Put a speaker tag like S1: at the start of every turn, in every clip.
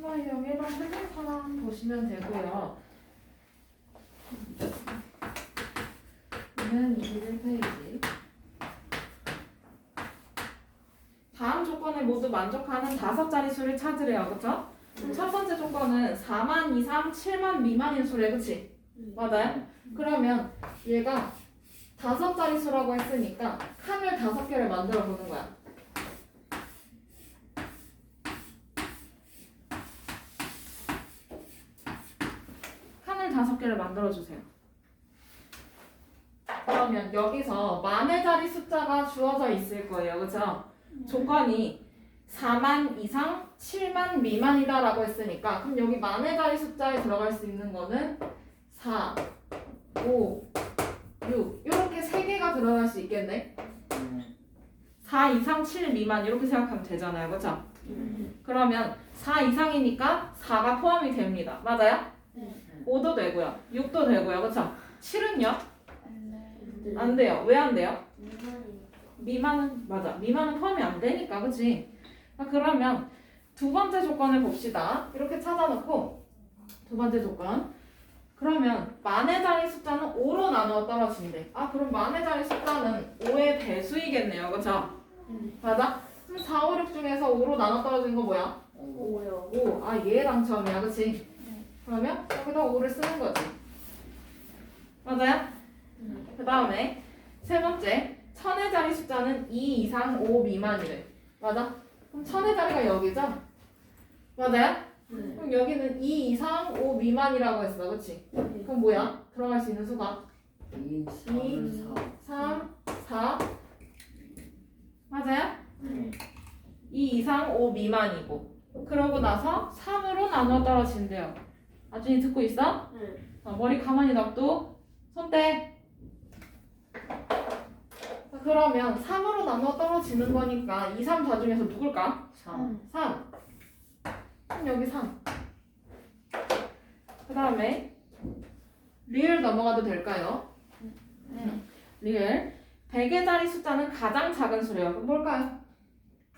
S1: 심화유형 1번 틀린 사람 보시면 되고요. 이는 21페이지. 다음 조건에 모두 만족하는 5자리 수를 찾으래요. 그쵸? 그럼 첫 번째 조건은 4만 이상 7만 미만인 수래. 그치? 맞아요? 그러면 얘가 5자리 수라고 했으니까 칸을 5개를 만들어 보는 거야. 칸을 5개를 만들어 주세요. 그러면 여기서 만의 자리 숫자가 주어져 있을 거예요. 그쵸? 조건이 4만 이상 7만 미만이다 라고 했으니까 그럼 여기 만의 자리 숫자에 들어갈 수 있는 거는 4, 5, 6 이렇게 3개가 들어갈 수 있겠네. 4 이상 7 미만 이렇게 생각하면 되잖아요. 그쵸? 그러면 4 이상이니까 4가 포함이 됩니다. 맞아요? 5도 되고요. 6도 되고요. 그쵸? 7은요? 안 돼요. 왜 안 돼요? 미만은 맞아. 미만은 포함이 안 되니까. 그치? 그러면 두 번째 조건을 봅시다. 이렇게 찾아놓고 두 번째 조건. 그러면 만의 자리 숫자는 5로 나누어 떨어진대. 아 그럼 만의 자리 숫자는 5의 배수이겠네요. 그쵸? 맞아? 그럼 4, 5, 6 중에서 5로 나눠 떨어진 거 뭐야?
S2: 5요.
S1: 5. 아 얘 당첨이야. 그치? 그러면 여기다 5를 쓰는 거지. 맞아요? 그 다음에 세 번째 천의 자리 숫자는 2 이상 5 미만이래. 맞아? 그럼 천의 자리가 여기죠? 맞아요? 그럼 여기는 2 이상 5 미만이라고 했어. 그치? 그럼 뭐야? 들어갈 수 있는 수가
S3: 2,
S1: 2, 3, 4 맞아요? 2 이상 5 미만이고 그러고 나서 3으로 나눠 떨어진대요. 아준이 듣고 있어? 머리 가만히 놔둬. 손 떼. 그러면 3으로 나눠 떨어지는 거니까 2, 3, 4 중에서 누굴까?
S3: 3.
S1: 3. 그럼 여기 3. 그 다음에 리을 넘어가도 될까요? 리을 100의 자리 숫자는 가장 작은 수래요. 그럼 뭘까요?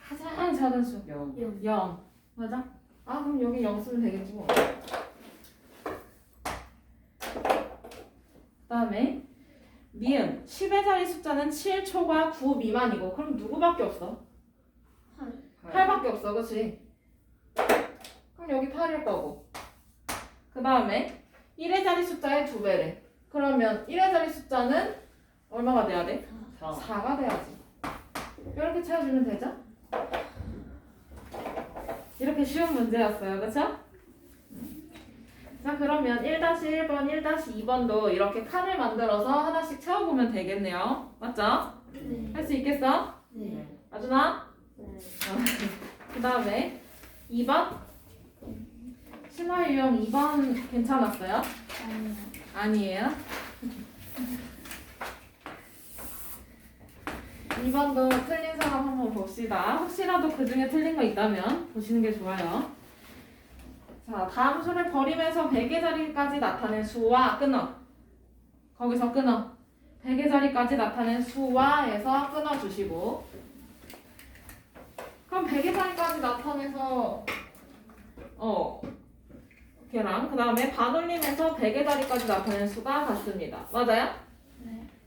S1: 가장 작은 수 0. 맞아? 아 그럼 여기 0 쓰면 되겠지 뭐. 그 다음에 미음 10의 자리 숫자는 7초과 9 미만이고 그럼 누구밖에 없어? 8밖에 없어. 그치? 그럼 여기 8일 거고 그 다음에 1의 자리 숫자의 2배래. 그러면 1의 자리 숫자는 얼마가 돼야 돼? 4가 돼야지. 이렇게 채워주면 되죠? 이렇게 쉬운 문제였어요. 그쵸? 자 그러면 1-1번, 1-2번도 이렇게 칸을 만들어서 하나씩 채워보면 되겠네요. 맞죠? 할 수 있겠어? 아준아? 그 다음에 2번? 심화유형 2번 괜찮았어요? 아니에요? 2번도 틀린 사람 한번 봅시다. 혹시라도 그 중에 틀린 거 있다면 보시는 게 좋아요. 자, 다음 수를 버리면서 100의 자리까지 나타낸 수와 끊어. 거기서 끊어. 100의 자리까지 나타낸 수와 해서 끊어주시고 그럼 100의 자리까지 나타내서 걔랑 그 다음에 반올림에서 100의 자리까지 나타낸 수가 같습니다. 맞아요?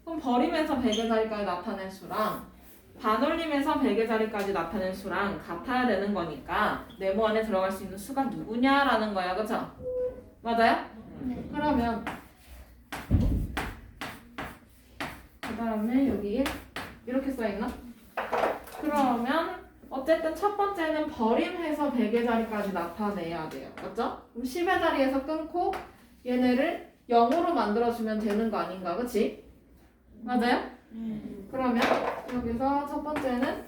S1: 그럼 버리면서 100의 자리까지 나타낸 수랑 반올림에서 100의 자리까지 나타낸 수랑 같아야 되는 거니까 네모 안에 들어갈 수 있는 수가 누구냐라는 거야. 그쵸? 맞아요? 그러면 그 다음에 여기 이렇게 써있나? 그러면 어쨌든 첫 번째는 버림해서 100의 자리까지 나타내야 돼요. 맞죠? 그럼 10의 자리에서 끊고 얘네를 0으로 만들어주면 되는 거 아닌가? 그치? 맞아요? 그러면 여기서 첫 번째는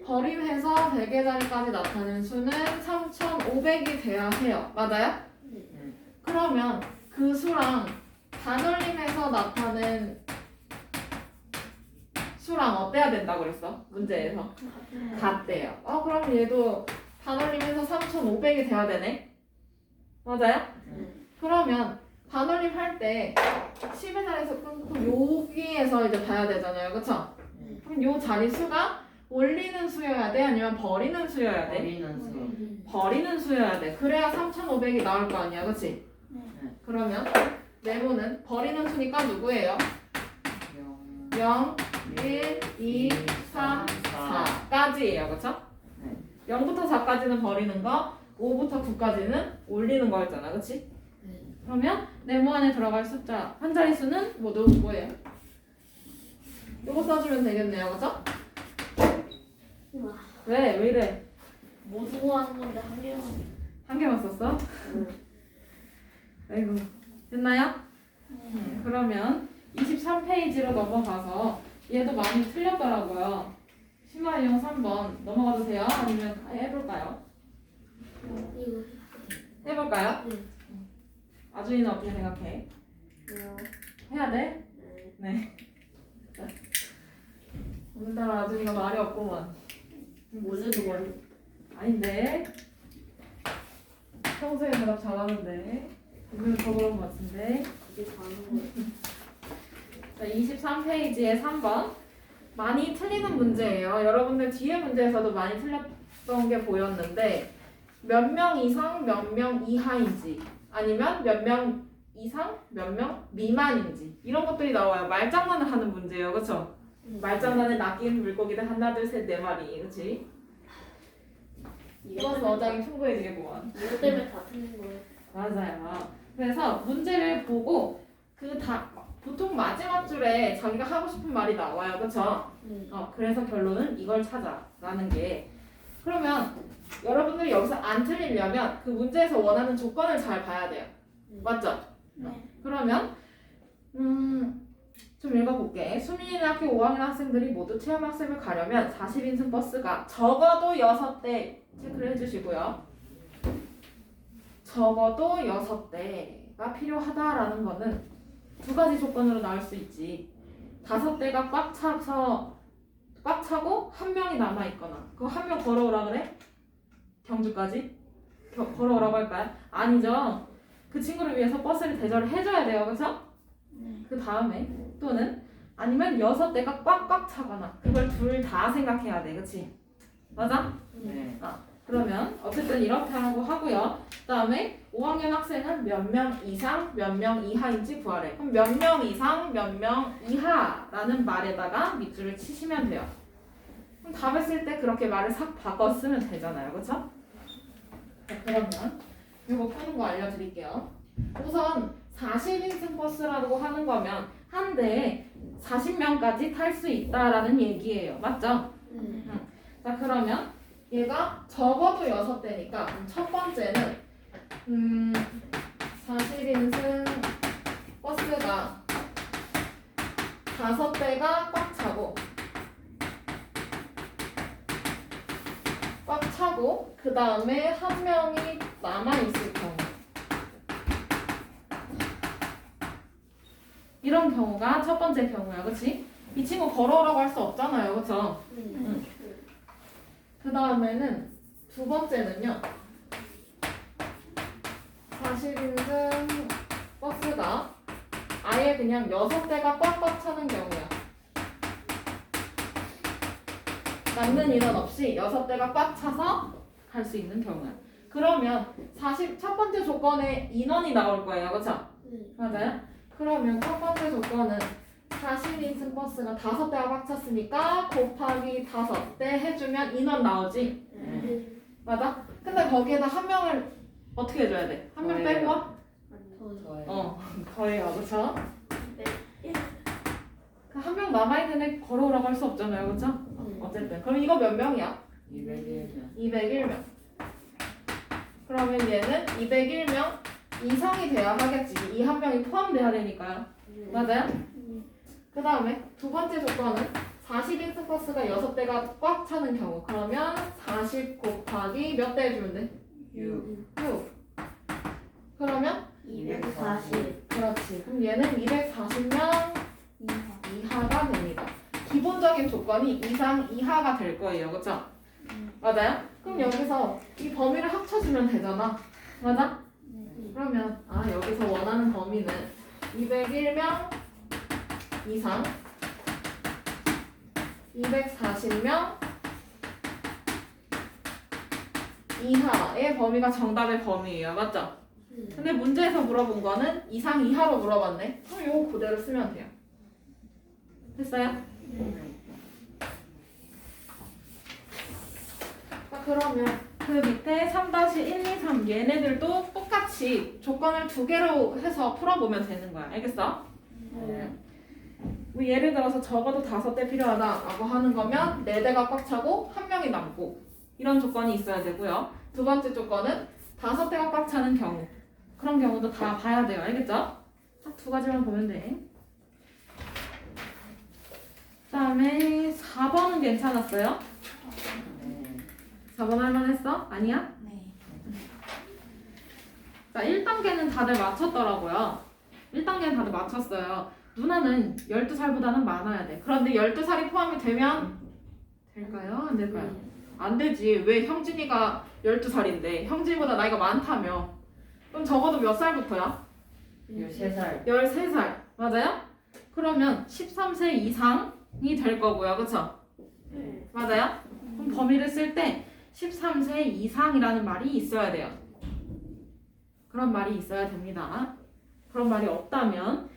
S1: 버림해서 100의 자리까지 나타낸 수는 3500이 돼야 해요. 맞아요? 그러면 그 수랑 반올림해서 나타낸 수랑 어때야 된다고 그랬어? 문제에서 같대요. 그럼 얘도 반올림해서 3500이 돼야 되네? 맞아요? 그러면 반올림 할 때 10의 자리에서 끊고 여기에서 이제 봐야 되잖아요. 그쵸? 그럼 요 자리 수가 올리는 수여야 돼? 아니면 버리는 수여야 돼?
S2: 버리는 수.
S1: 버리는 수여야 돼. 그래야 3,500이 나올 거 아니야, 그치?
S2: 네.
S1: 그러면 네모는 버리는 수니까 누구예요? 0, 1, 2, 3, 4까지예요, 그쵸?
S2: 네.
S1: 0부터 4까지는 버리는 거, 5부터 9까지는 올리는 거였잖아, 그치? 그러면 네모 안에 들어갈 숫자 한 자릿수는 모두 뭐예요? 이거 써주면 되겠네요, 그쵸?
S3: 우와.
S1: 왜? 왜 이래?
S3: 모두 하는 건데 한 개만.
S1: 한 개만 썼어? 아이고, 됐나요? 그러면 23페이지로 넘어가서 얘도 많이 틀렸더라고요. 심화이용 3번 넘어가도 돼요? 아니면 해볼까요?
S3: 이거.
S1: 해볼까요?
S3: 네.
S1: 아준이는 어떻게 생각해? 해야 돼? 네. 자. 오늘따라 아준이가 말이 없구만.
S3: 모르는 거.
S1: 아닌데. 평소에 대답 잘하는데. 오늘 더 그런 것 같은데.
S3: 그게 다는 거예요.
S1: 자, 23페이지에 3번. 많이 틀리는 문제예요. 여러분들 뒤에 문제에서도 많이 틀렸던 게 보였는데 몇 명 이상, 몇 명 이하인지 아니면 몇 명 이상, 몇 명 미만인지 이런 것들이 나와요. 말장난을 하는 문제예요. 그쵸? 말장난에 낚인 물고기들 하나, 둘, 셋, 네 마리. 그치? 이것은 어장이 풍부해지겠구만.
S3: 이거 때문에 다 틀린 거예요.
S1: 맞아요. 그래서 문제를 보고 보통 마지막 줄에 자기가 하고 싶은 말이 나와요. 그쵸?
S3: 네.
S1: 그래서 결론은 이걸 찾아라는 게 그러면 여러분들이 여기서 안 틀리려면 그 문제에서 원하는 조건을 잘 봐야 돼요. 맞죠?
S3: 네.
S1: 그러면 좀 읽어볼게. 수민이네 학교 5학년 학생들이 모두 체험학습을 가려면 40인승 버스가 적어도 6대 체크를 해주시고요. 적어도 6대가 필요하다라는 거는 두 가지 조건으로 나올 수 있지. 5대가 꽉 차고 한 명이 남아 있거나. 그거 한 명 걸어오라 그래? 경주까지? 걸어오라고 할까요? 아니죠. 그 친구를 위해서 버스를 대절을 해줘야 돼요, 그렇죠? 그 다음에 또는 아니면 6대가 꽉꽉 차거나. 그걸 둘 다 생각해야 돼, 그렇지? 맞아?
S2: 네.
S1: 그러면 어쨌든 이렇게 하고 하고요. 그 다음에 5학년 학생은 몇 명 이상, 몇 명 이하인지 구하래. 그럼 몇 명 이상, 몇 명 이하라는 말에다가 밑줄을 치시면 돼요. 그럼 답을 쓸 때 그렇게 말을 싹 바꿔 쓰면 되잖아요. 그쵸? 자, 그러면 이거 푸는 거 알려드릴게요. 우선 40인승 버스라고 하는 거면 한 대에 40명까지 탈 수 있다라는 얘기예요. 맞죠? 자, 그러면 얘가 적어도 6대니까 첫 번째는 40인승 버스가 5대가 꽉 차고 그 다음에 한 명이 남아있을 경우 이런 경우가 첫 번째 경우야. 그치? 이 친구 걸어오라고 할 수 없잖아요. 그쵸? 그 다음에는 두 번째는요. 40인승 버스가 아예 그냥 6대가 꽉꽉 차는 경우야. 남는 인원 없이 6대가 꽉 차서 갈 수 있는 경우야. 그러면 첫 번째 조건에 인원이 나올 거예요. 그쵸? 맞아요? 그러면 첫 번째 조건은 40인승 버스가 5대가 꽉 찼으니까 곱하기 5대 해주면 인원 나오지? 맞아? 근데 거기에다 한 명을 어떻게 해줘야 돼? 한 명 빼고 와?
S2: 저예요.
S1: 더해요. 그쵸? 한 명 남아있는 애 걸어오라고 할 수 없잖아요. 그쵸? 어쨌든 그럼 이거 몇 명이야?
S2: 201명.
S1: 201명. 그러면 얘는 201명 이상이 돼야 하겠지. 이 한 명이 포함돼야 되니까요. 맞아요? 그 다음에 두 번째 조건은 40인승 버스가 6대가 꽉 차는 경우. 그러면 40 곱하기 몇 대 해주면 돼?
S2: 6.
S1: 6. 그러면
S3: 240.
S1: 그렇지. 그럼 얘는 240명 이하가 됩니다. 기본적인 조건이 이상 이하가 될 거예요. 그쵸? 맞아요? 그럼 여기서 이 범위를 합쳐주면 되잖아. 맞아? 그러면 여기서 원하는 범위는 201명 이상 240명 이하의 범위가 정답의 범위예요. 맞죠? 근데 문제에서 물어본 거는 이상 이하로 물어봤네. 그럼 요거 그대로 쓰면 돼요. 됐어요? 자, 그러면 그 밑에 3-1, 2, 3 얘네들도 똑같이 조건을 2개로 해서 풀어보면 되는 거야. 알겠어? 뭐 예를 들어서 적어도 5대 필요하다라고 하는 거면 4대가 꽉 차고 1명이 남고 이런 조건이 있어야 되고요. 두 번째 조건은 5대가 꽉 차는 경우. 그런 경우도 다 봐야 돼요. 알겠죠? 딱 2가지만 보면 돼. 그 다음에 4번은 괜찮았어요? 4번 할만했어? 아니야?
S2: 네.
S1: 자, 1단계는 다들 맞췄더라고요. 1단계는 다들 맞췄어요. 누나는 12살보다는 많아야 돼. 그런데 12살이 포함이 되면 될까요? 안 될까요? 안 되지. 왜 형진이가 12살인데 형진이보다 나이가 많다며. 그럼 적어도 몇 살부터야?
S2: 13살.
S1: 13살. 맞아요? 그러면 13세 이상이 될 거고요. 그쵸? 맞아요? 그럼 범위를 쓸 때 13세 이상이라는 말이 있어야 돼요. 그런 말이 있어야 됩니다. 그런 말이 없다면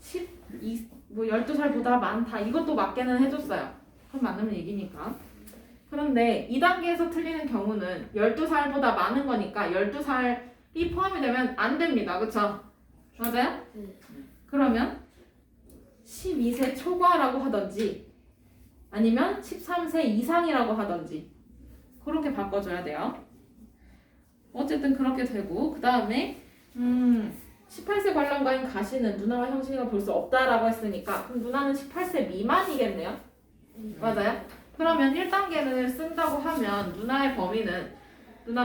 S1: 12살보다 많다. 이것도 맞게는 해줬어요. 그럼 맞는 얘기니까. 그런데 2단계에서 틀리는 경우는 12살보다 많은 거니까 12살이 포함이 되면 안 됩니다. 그쵸? 맞아요? 그러면 12세 초과라고 하던지 아니면 13세 이상이라고 하던지 그렇게 바꿔줘야 돼요. 어쨌든 그렇게 되고 그 다음에 18세 관련과인 가시는 누나와 형식이가 볼 수 없다라고 했으니까 그럼 누나는 18세 미만이겠네요? 맞아요? 그러면 1단계를 쓴다고 하면 누나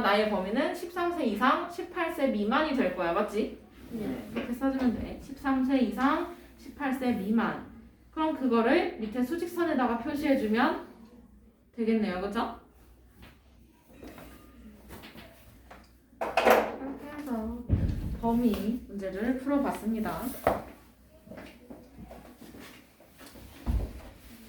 S1: 나이의 범위는 13세 이상 18세 미만이 될 거야. 맞지? 이렇게 써주면 돼. 13세 이상 18세 미만. 그럼 그거를 밑에 수직선에다가 표시해주면 되겠네요. 그쵸? 이렇게 해서 범위 문제를 풀어봤습니다.